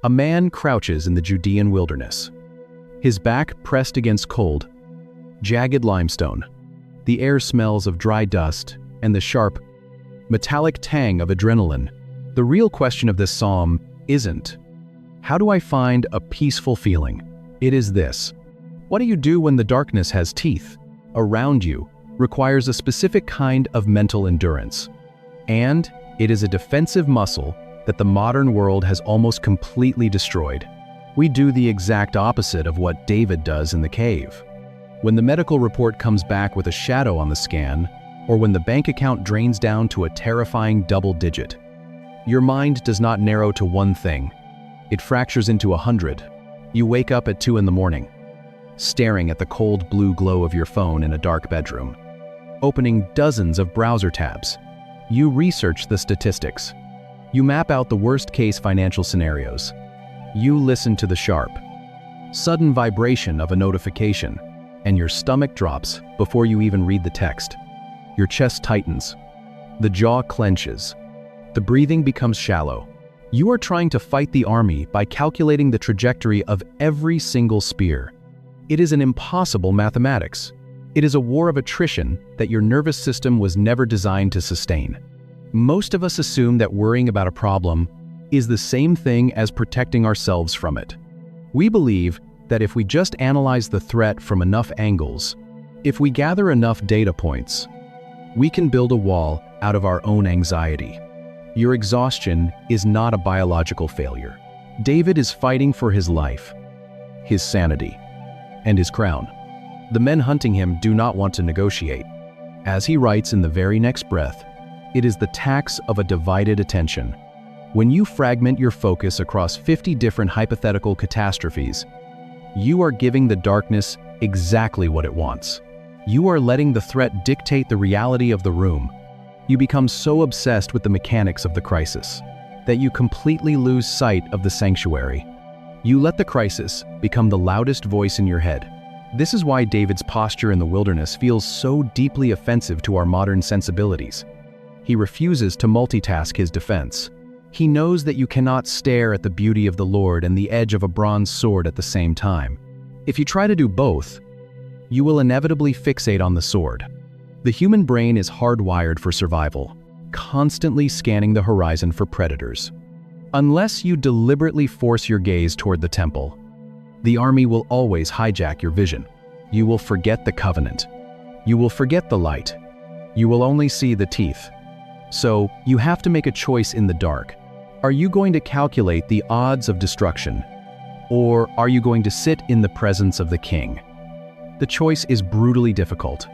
A man crouches in the Judean wilderness. His back pressed against cold, jagged limestone. The air smells of dry dust and the sharp, metallic tang of adrenaline. The real question of this psalm isn't, how do I find a peaceful feeling? It is this: what do you do when the darkness has teeth? Around you requires a specific kind of mental endurance. And it is a defensive muscle that the modern world has almost completely destroyed. We do the exact opposite of what David does in the cave. When the medical report comes back with a shadow on the scan, or when the bank account drains down to a terrifying double digit, your mind does not narrow to one thing. It fractures into 100. You wake up at 2 in the morning, staring at the cold blue glow of your phone in a dark bedroom, opening dozens of browser tabs. You research the statistics. You map out the worst-case financial scenarios. You listen to the sharp, sudden vibration of a notification, and your stomach drops before you even read the text. Your chest tightens. The jaw clenches. The breathing becomes shallow. You are trying to fight the army by calculating the trajectory of every single spear. It is an impossible mathematics. It is a war of attrition that your nervous system was never designed to sustain. Most of us assume that worrying about a problem is the same thing as protecting ourselves from it. We believe that if we just analyze the threat from enough angles, if we gather enough data points, we can build a wall out of our own anxiety. Your exhaustion is not a biological failure. David is fighting for his life, his sanity, and his crown. The men hunting him do not want to negotiate. As he writes in the very next breath, it is the tax of a divided attention. When you fragment your focus across 50 different hypothetical catastrophes, you are giving the darkness exactly what it wants. You are letting the threat dictate the reality of the room. You become so obsessed with the mechanics of the crisis that you completely lose sight of the sanctuary. You let the crisis become the loudest voice in your head. This is why David's posture in the wilderness feels so deeply offensive to our modern sensibilities. He refuses to multitask his defense. He knows that you cannot stare at the beauty of the Lord and the edge of a bronze sword at the same time. If you try to do both, you will inevitably fixate on the sword. The human brain is hardwired for survival, constantly scanning the horizon for predators. Unless you deliberately force your gaze toward the temple, the army will always hijack your vision. You will forget the covenant. You will forget the light. You will only see the teeth. So, you have to make a choice in the dark. Are you going to calculate the odds of destruction? Or are you going to sit in the presence of the king? The choice is brutally difficult.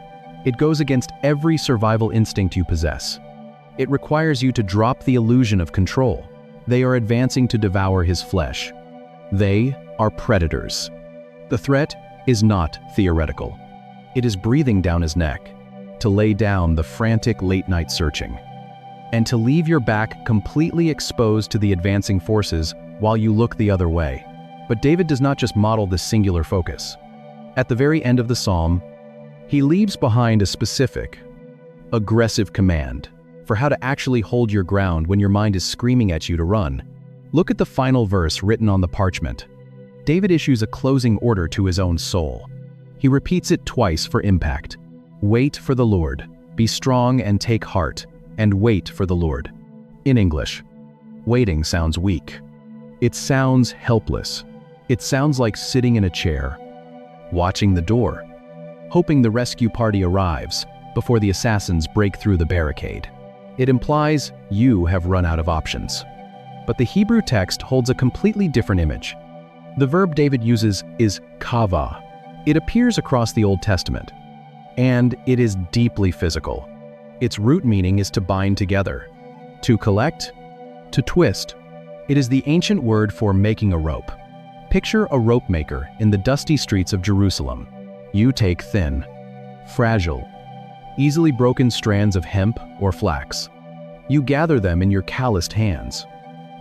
It goes against every survival instinct you possess. It requires you to drop the illusion of control. They are advancing to devour his flesh. They are predators. The threat is not theoretical. It is breathing down his neck, to lay down the frantic late-night searching, and to leave your back completely exposed to the advancing forces while you look the other way. But David does not just model this singular focus. At the very end of the psalm, he leaves behind a specific, aggressive command for how to actually hold your ground when your mind is screaming at you to run. Look at the final verse written on the parchment. David issues a closing order to his own soul. He repeats it twice for impact. Wait for the Lord. Be strong and take heart, and wait for the Lord. In English, waiting sounds weak. It sounds helpless. It sounds like sitting in a chair, watching the door, hoping the rescue party arrives before the assassins break through the barricade. It implies you have run out of options. But the Hebrew text holds a completely different image. The verb David uses is kava. It appears across the Old Testament, and it is deeply physical. Its root meaning is to bind together, to collect, to twist. It is the ancient word for making a rope. Picture a rope maker in the dusty streets of Jerusalem. You take thin, fragile, easily broken strands of hemp or flax. You gather them in your calloused hands.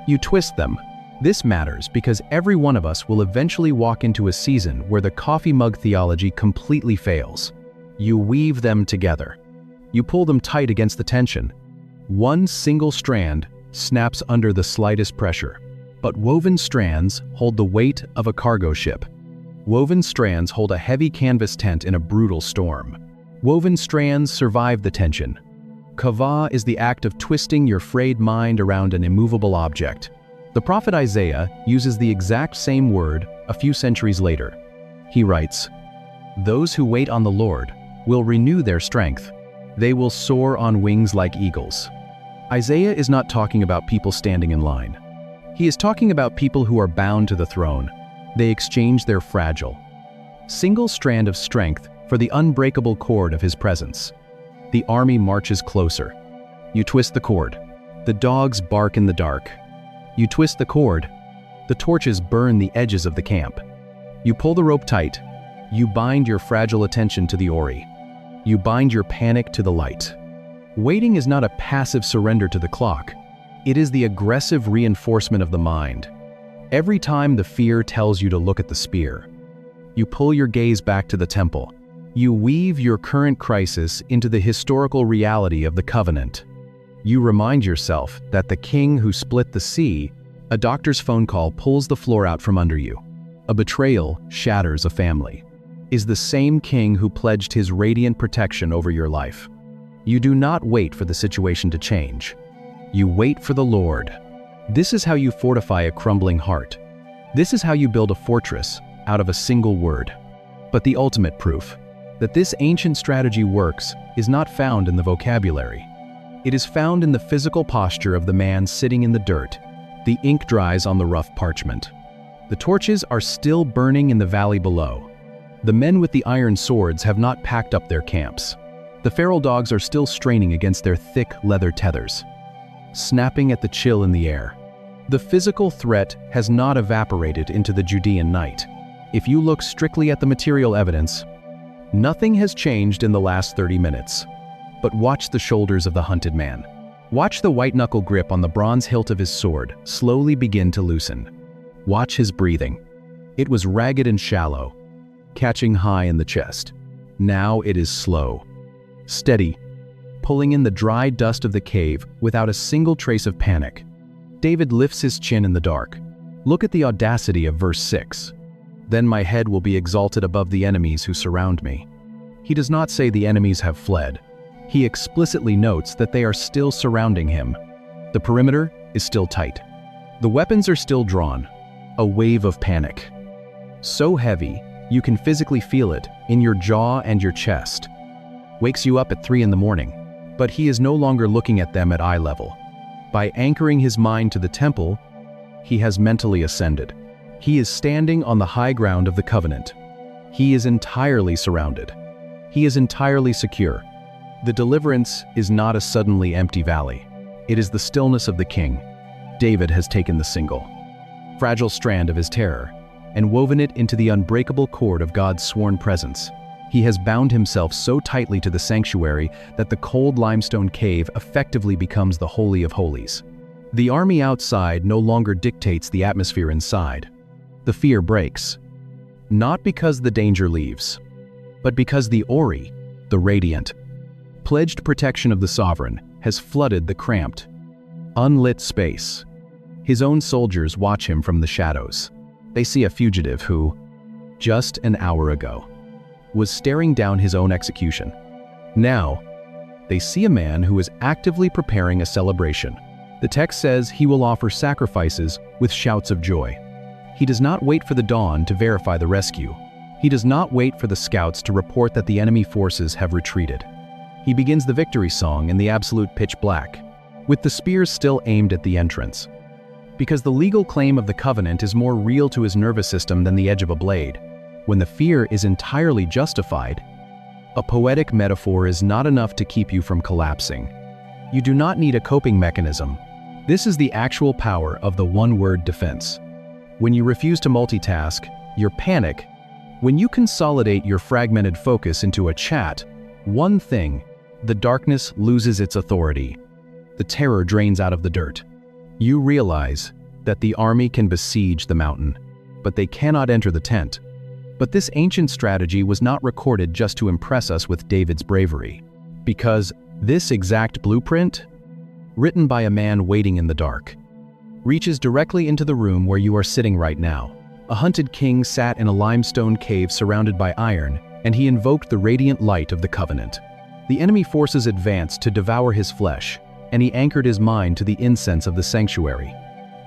You twist them. This matters because every one of us will eventually walk into a season where the coffee mug theology completely fails. You weave them together. You pull them tight against the tension. One single strand snaps under the slightest pressure. But woven strands hold the weight of a cargo ship. Woven strands hold a heavy canvas tent in a brutal storm. Woven strands survive the tension. Kavah is the act of twisting your frayed mind around an immovable object. The prophet Isaiah uses the exact same word a few centuries later. He writes, "Those who wait on the Lord will renew their strength. They will soar on wings like eagles." Isaiah is not talking about people standing in line. He is talking about people who are bound to the throne. They exchange their fragile, single strand of strength for the unbreakable cord of his presence. The army marches closer. You twist the cord. The dogs bark in the dark. You twist the cord. The torches burn the edges of the camp. You pull the rope tight. You bind your fragile attention to the Ori. You bind your panic to the light. Waiting is not a passive surrender to the clock. It is the aggressive reinforcement of the mind. Every time the fear tells you to look at the spear, you pull your gaze back to the temple. You weave your current crisis into the historical reality of the covenant. You remind yourself that the king who split the sea, a doctor's phone call pulls the floor out from under you, a betrayal shatters a family, is the same king who pledged his radiant protection over your life. You do not wait for the situation to change. You wait for the Lord. This is how you fortify a crumbling heart. This is how you build a fortress out of a single word. But the ultimate proof that this ancient strategy works is not found in the vocabulary. It is found in the physical posture of the man sitting in the dirt. The ink dries on the rough parchment. The torches are still burning in the valley below. The men with the iron swords have not packed up their camps. The feral dogs are still straining against their thick leather tethers, snapping at the chill in the air. The physical threat has not evaporated into the Judean night. If you look strictly at the material evidence, nothing has changed in the last 30 minutes. But watch the shoulders of the hunted man. Watch the white-knuckle grip on the bronze hilt of his sword slowly begin to loosen. Watch his breathing. It was ragged and shallow, catching high in the chest. Now it is slow, steady, pulling in the dry dust of the cave without a single trace of panic. David lifts his chin in the dark. Look at the audacity of verse 6. "Then my head will be exalted above the enemies who surround me." He does not say the enemies have fled. He explicitly notes that they are still surrounding him. The perimeter is still tight. The weapons are still drawn. A wave of panic. So heavy, you can physically feel it in your jaw and your chest. Wakes you up at 3 in the morning. But he is no longer looking at them at eye level. By anchoring his mind to the temple, he has mentally ascended. He is standing on the high ground of the covenant. He is entirely surrounded. He is entirely secure. The deliverance is not a suddenly empty valley. It is the stillness of the king. David has taken the single, fragile strand of his terror and woven it into the unbreakable cord of God's sworn presence. He has bound himself so tightly to the sanctuary that the cold limestone cave effectively becomes the Holy of Holies. The army outside no longer dictates the atmosphere inside. The fear breaks, not because the danger leaves, but because the Ori, the radiant, pledged protection of the sovereign, has flooded the cramped, unlit space. His own soldiers watch him from the shadows. They see a fugitive who, just an hour ago, was staring down his own execution. Now, they see a man who is actively preparing a celebration. The text says he will offer sacrifices with shouts of joy. He does not wait for the dawn to verify the rescue. He does not wait for the scouts to report that the enemy forces have retreated. He begins the victory song in the absolute pitch black, with the spears still aimed at the entrance. Because the legal claim of the covenant is more real to his nervous system than the edge of a blade, when the fear is entirely justified, a poetic metaphor is not enough to keep you from collapsing. You do not need a coping mechanism. This is the actual power of the one-word defense. When you refuse to multitask, your panic, when you consolidate your fragmented focus into a chat, one thing, the darkness loses its authority. The terror drains out of the dirt. You realize that the army can besiege the mountain, but they cannot enter the tent. But this ancient strategy was not recorded just to impress us with David's bravery, because this exact blueprint, written by a man waiting in the dark, reaches directly into the room where you are sitting right now. A hunted king sat in a limestone cave surrounded by iron, and he invoked the radiant light of the covenant. The enemy forces advanced to devour his flesh, and he anchored his mind to the incense of the sanctuary.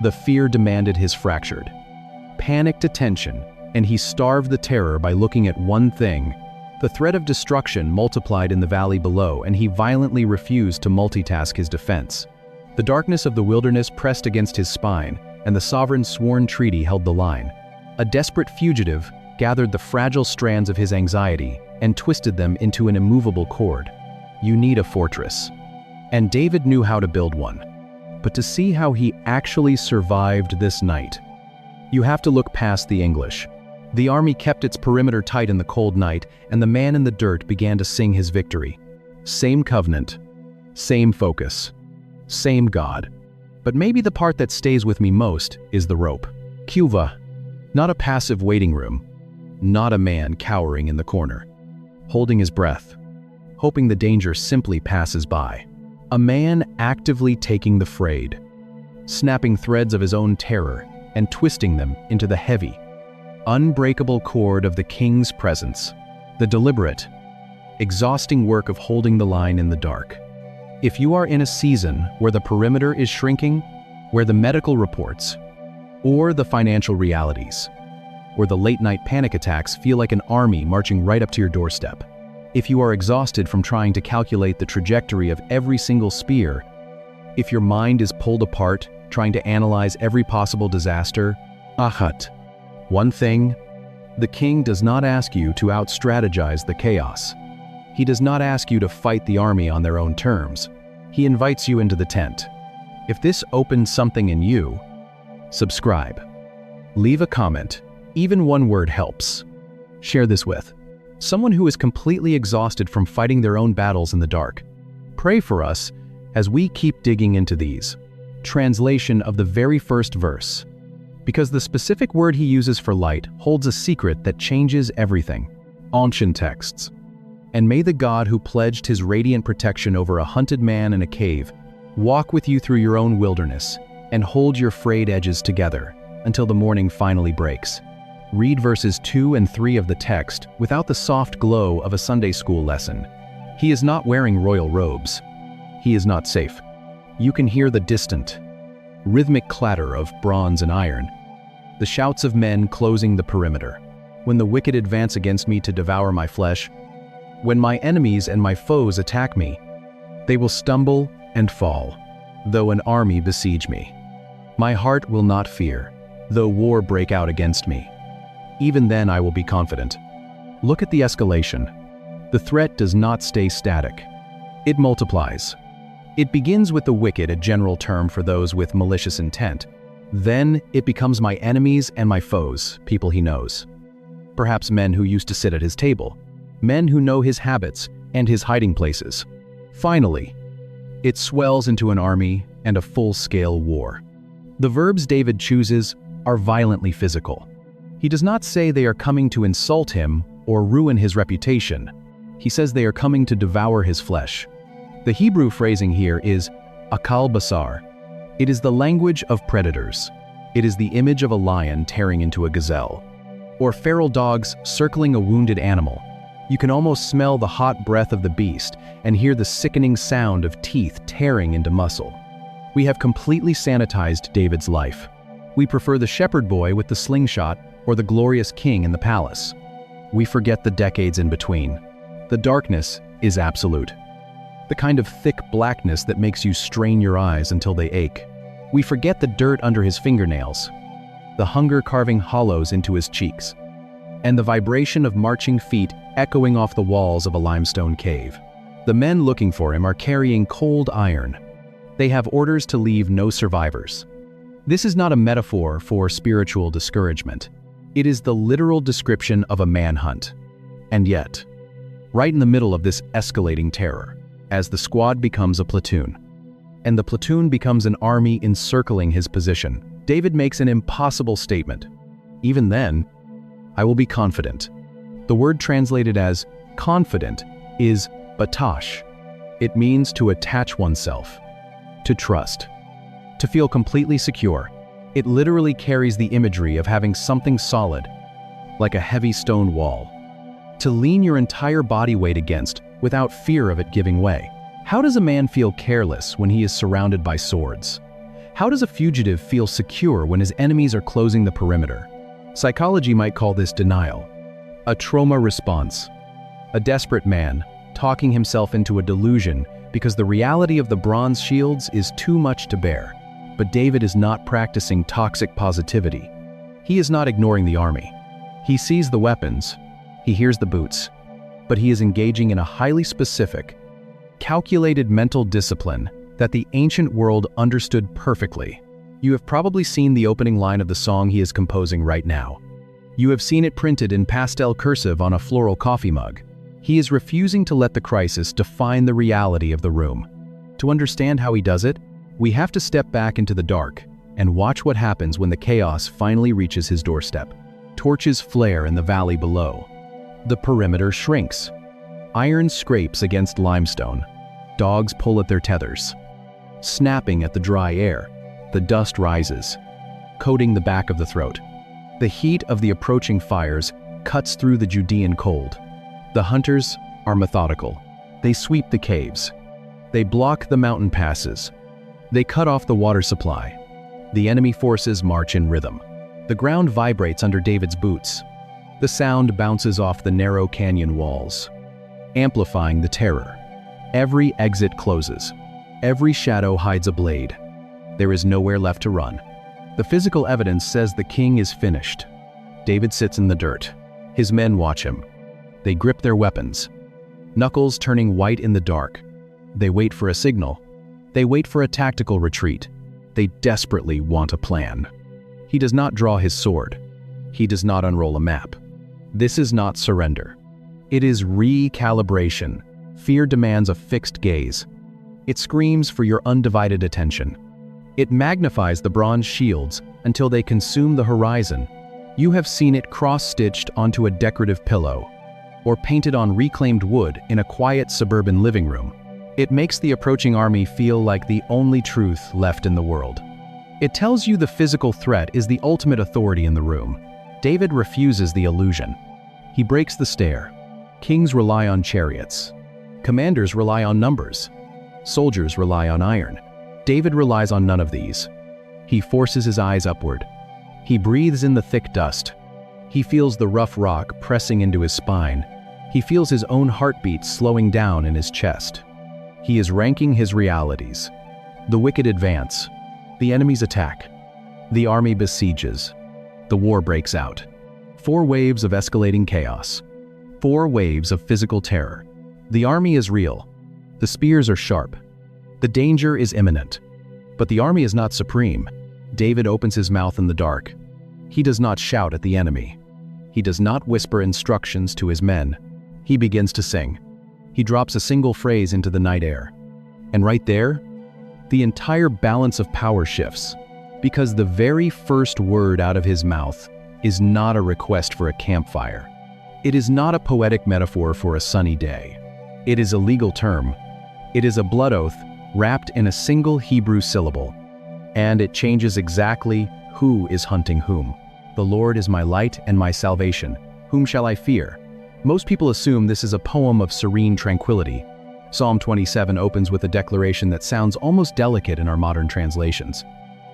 The fear demanded his fractured. Panicked attention, and he starved the terror by looking at one thing. The threat of destruction multiplied in the valley below, and he violently refused to multitask his defense. The darkness of the wilderness pressed against his spine, and the sovereign's sworn treaty held the line. A desperate fugitive gathered the fragile strands of his anxiety and twisted them into an immovable cord. You need a fortress. And David knew how to build one. But to see how he actually survived this night, you have to look past the English. The army kept its perimeter tight in the cold night, and the man in the dirt began to sing his victory. Same covenant, same focus, same God. But maybe the part that stays with me most is the rope. Cuva, not a passive waiting room, not a man cowering in the corner, holding his breath, hoping the danger simply passes by. A man actively taking the frayed, snapping threads of his own terror and twisting them into the heavy, unbreakable cord of the king's presence, the deliberate, exhausting work of holding the line in the dark. If you are in a season where the perimeter is shrinking, where the medical reports, or the financial realities, or the late-night panic attacks feel like an army marching right up to your doorstep, if you are exhausted from trying to calculate the trajectory of every single spear, if your mind is pulled apart trying to analyze every possible disaster, Ahat. One thing, the king does not ask you to out-strategize the chaos. He does not ask you to fight the army on their own terms. He invites you into the tent. If this opens something in you, subscribe. Leave a comment. Even one word helps. Share this with someone who is completely exhausted from fighting their own battles in the dark. Pray for us as we keep digging into these. Translation of the very first verse. Because the specific word he uses for light holds a secret that changes everything. Ancient texts. And may the God who pledged his radiant protection over a hunted man in a cave walk with you through your own wilderness and hold your frayed edges together until the morning finally breaks. Read verses 2 and 3 of the text without the soft glow of a Sunday school lesson. He is not wearing royal robes. He is not safe. You can hear the distant, rhythmic clatter of bronze and iron, the shouts of men closing the perimeter. When the wicked advance against me to devour my flesh, when my enemies and my foes attack me, they will stumble and fall, though an army besiege me. My heart will not fear, though war break out against me. Even then I will be confident. Look at the escalation. The threat does not stay static. It multiplies. It begins with the wicked, a general term for those with malicious intent. Then it becomes my enemies and my foes, people he knows. Perhaps men who used to sit at his table, men who know his habits and his hiding places. Finally, it swells into an army and a full-scale war. The verbs David chooses are violently physical. He does not say they are coming to insult him or ruin his reputation. He says they are coming to devour his flesh. The Hebrew phrasing here is akal basar. It is the language of predators. It is the image of a lion tearing into a gazelle, or feral dogs circling a wounded animal. You can almost smell the hot breath of the beast and hear the sickening sound of teeth tearing into muscle. We have completely sanitized David's life. We prefer the shepherd boy with the slingshot or the glorious king in the palace. We forget the decades in between. The darkness is absolute. The kind of thick blackness that makes you strain your eyes until they ache. We forget the dirt under his fingernails, the hunger carving hollows into his cheeks, and the vibration of marching feet echoing off the walls of a limestone cave. The men looking for him are carrying cold iron. They have orders to leave no survivors. This is not a metaphor for spiritual discouragement. It is the literal description of a manhunt. And yet, right in the middle of this escalating terror, as the squad becomes a platoon, and the platoon becomes an army encircling his position, David makes an impossible statement. Even then, I will be confident. The word translated as confident is batash. It means to attach oneself, to trust, to feel completely secure. It literally carries the imagery of having something solid, like a heavy stone wall, to lean your entire body weight against without fear of it giving way. How does a man feel careless when he is surrounded by swords? How does a fugitive feel secure when his enemies are closing the perimeter? Psychology might call this denial, a trauma response, a desperate man talking himself into a delusion because the reality of the bronze shields is too much to bear. But David is not practicing toxic positivity. He is not ignoring the army. He sees the weapons, he hears the boots, but he is engaging in a highly specific, calculated mental discipline that the ancient world understood perfectly. You have probably seen the opening line of the song he is composing right now. You have seen it printed in pastel cursive on a floral coffee mug. He is refusing to let the crisis define the reality of the room. To understand how he does it, we have to step back into the dark and watch what happens when the chaos finally reaches his doorstep. Torches flare in the valley below. The perimeter shrinks. Iron scrapes against limestone. Dogs pull at their tethers. Snapping at the dry air, the dust rises, coating the back of the throat. The heat of the approaching fires cuts through the Judean cold. The hunters are methodical. They sweep the caves. They block the mountain passes. They cut off the water supply. The enemy forces march in rhythm. The ground vibrates under David's boots. The sound bounces off the narrow canyon walls, amplifying the terror. Every exit closes. Every shadow hides a blade. There is nowhere left to run. The physical evidence says the king is finished. David sits in the dirt. His men watch him. They grip their weapons, knuckles turning white in the dark. They wait for a signal. They wait for a tactical retreat. They desperately want a plan. He does not draw his sword. He does not unroll a map. This is not surrender. It is recalibration. Fear demands a fixed gaze. It screams for your undivided attention. It magnifies the bronze shields until they consume the horizon. You have seen it cross-stitched onto a decorative pillow, or painted on reclaimed wood in a quiet suburban living room. It makes the approaching army feel like the only truth left in the world. It tells you the physical threat is the ultimate authority in the room. David refuses the illusion. He breaks the stare. Kings rely on chariots. Commanders rely on numbers. Soldiers rely on iron. David relies on none of these. He forces his eyes upward. He breathes in the thick dust. He feels the rough rock pressing into his spine. He feels his own heartbeat slowing down in his chest. He is ranking his realities. The wicked advance. The enemies attack. The army besieges. The war breaks out. 4 waves of escalating chaos. 4 waves of physical terror. The army is real. The spears are sharp. The danger is imminent. But the army is not supreme. David opens his mouth in the dark. He does not shout at the enemy. He does not whisper instructions to his men. He begins to sing. He drops a single phrase into the night air. And right there, the entire balance of power shifts, because the very first word out of his mouth is not a request for a campfire. It is not a poetic metaphor for a sunny day. It is a legal term. It is a blood oath wrapped in a single Hebrew syllable. And it changes exactly who is hunting whom. The Lord is my light and my salvation. Whom shall I fear? Most people assume this is a poem of serene tranquility. Psalm 27 opens with a declaration that sounds almost delicate in our modern translations.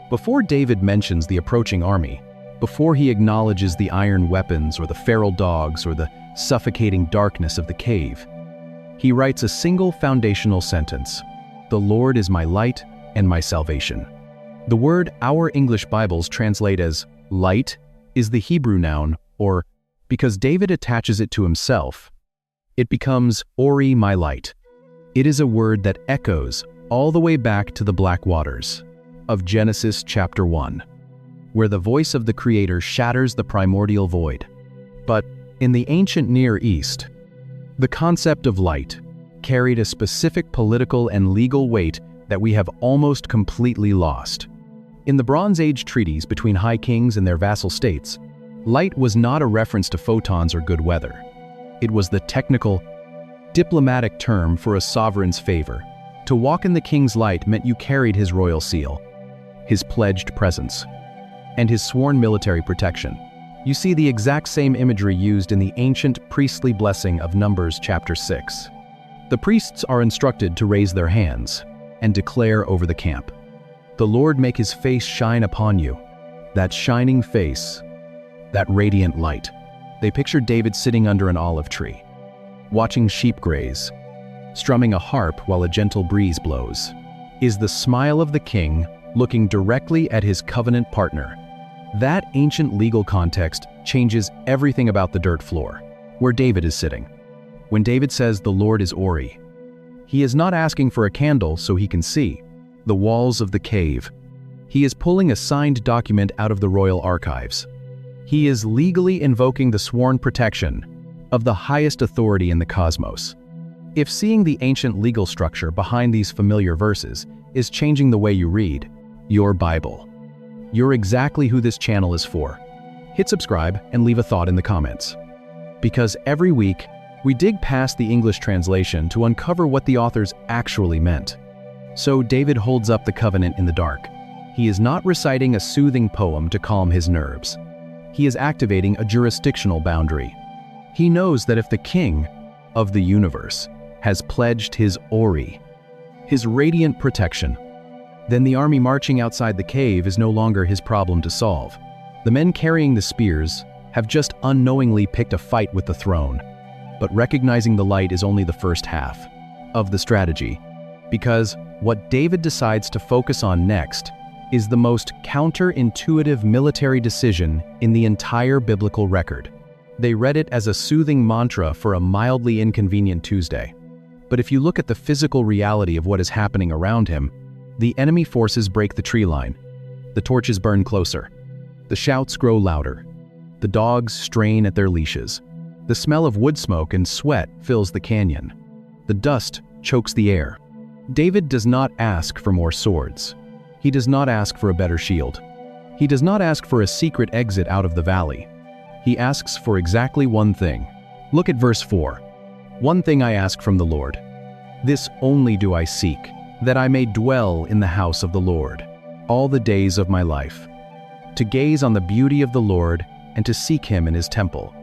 Before David mentions the approaching army, before he acknowledges the iron weapons or the feral dogs or the suffocating darkness of the cave, he writes a single foundational sentence: "The Lord is my light and my salvation." The word our English Bibles translate as light is the Hebrew noun, or, because David attaches it to himself, it becomes Ori, my light. It is a word that echoes all the way back to the Black Waters of Genesis chapter 1, where the voice of the Creator shatters the primordial void. But in the ancient Near East, the concept of light carried a specific political and legal weight that we have almost completely lost. In the Bronze Age treaties between high kings and their vassal states, light was not a reference to photons or good weather. It was the technical, diplomatic term for a sovereign's favor. To walk in the king's light meant you carried his royal seal. his pledged presence, and his sworn military protection. You see the exact same imagery used in the ancient priestly blessing of Numbers chapter 6. The priests are instructed to raise their hands and declare over the camp, "The Lord make his face shine upon you." That shining face, that radiant light. They picture David sitting under an olive tree, watching sheep graze, strumming a harp while a gentle breeze blows. Is the smile of the king looking directly at his covenant partner. That ancient legal context changes everything about the dirt floor, where David is sitting. When David says the Lord is Ori, he is not asking for a candle so he can see the walls of the cave. He is pulling a signed document out of the royal archives. He is legally invoking the sworn protection of the highest authority in the cosmos. If seeing the ancient legal structure behind these familiar verses is changing the way you read your Bible, you're exactly who this channel is for. Hit subscribe and leave a thought in the comments. Because every week, we dig past the English translation to uncover what the authors actually meant. So David holds up the covenant in the dark. He is not reciting a soothing poem to calm his nerves. He is activating a jurisdictional boundary. He knows that if the king of the universe has pledged his Ori, his radiant protection, then the army marching outside the cave is no longer his problem to solve. The men carrying the spears have just unknowingly picked a fight with the throne. But recognizing the light is only the first half of the strategy, because what David decides to focus on next is the most counterintuitive military decision in the entire biblical record. They read it as a soothing mantra for a mildly inconvenient Tuesday. But if you look at the physical reality of what is happening around him, the enemy forces break the tree line. The torches burn closer. The shouts grow louder. The dogs strain at their leashes. The smell of wood smoke and sweat fills the canyon. The dust chokes the air. David does not ask for more swords. He does not ask for a better shield. He does not ask for a secret exit out of the valley. He asks for exactly one thing. Look at verse 4. "One thing I ask from the Lord. This only do I seek, that I may dwell in the house of the Lord all the days of my life, to gaze on the beauty of the Lord and to seek him in his temple."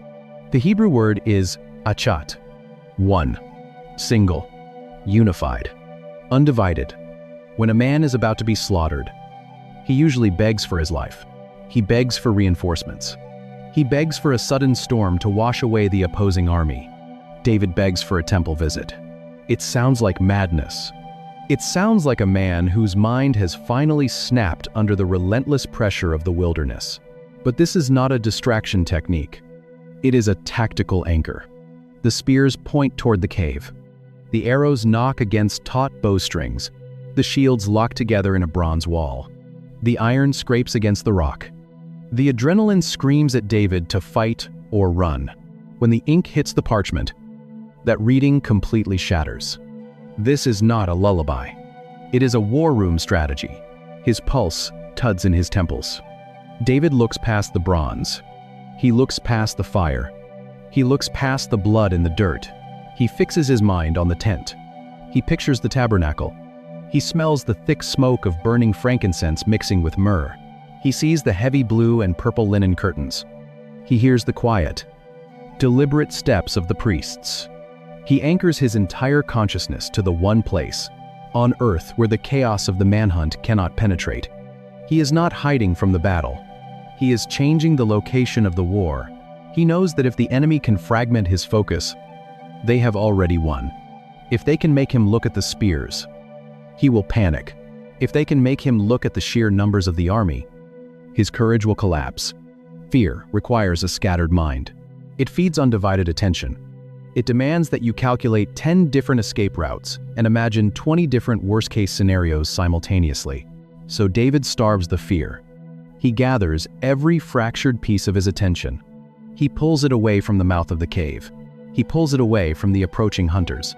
The Hebrew word is achat, one, single, unified, undivided. When a man is about to be slaughtered, he usually begs for his life. He begs for reinforcements. He begs for a sudden storm to wash away the opposing army. David begs for a temple visit. It sounds like madness. It sounds like a man whose mind has finally snapped under the relentless pressure of the wilderness. But this is not a distraction technique. It is a tactical anchor. The spears point toward the cave. The arrows knock against taut bowstrings. The shields lock together in a bronze wall. The iron scrapes against the rock. The adrenaline screams at David to fight or run. When the ink hits the parchment, that reading completely shatters. This is not a lullaby. It is a war room strategy. His pulse tugs in his temples. David looks past the bronze. He looks past the fire. He looks past the blood in the dirt. He fixes his mind on the tent. He pictures the tabernacle. He smells the thick smoke of burning frankincense mixing with myrrh. He sees the heavy blue and purple linen curtains. He hears the quiet, deliberate steps of the priests. He anchors his entire consciousness to the one place, on earth, where the chaos of the manhunt cannot penetrate. He is not hiding from the battle. He is changing the location of the war. He knows that if the enemy can fragment his focus, they have already won. If they can make him look at the spears, he will panic. If they can make him look at the sheer numbers of the army, his courage will collapse. Fear requires a scattered mind. It feeds on divided attention. It demands that you calculate 10 different escape routes and imagine 20 different worst-case scenarios simultaneously. So David starves the fear. He gathers every fractured piece of his attention. He pulls it away from the mouth of the cave. He pulls it away from the approaching hunters.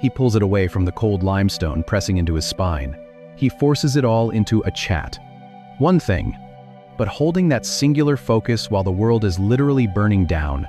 He pulls it away from the cold limestone pressing into his spine. He forces it all into a chat. One thing, but holding that singular focus while the world is literally burning down,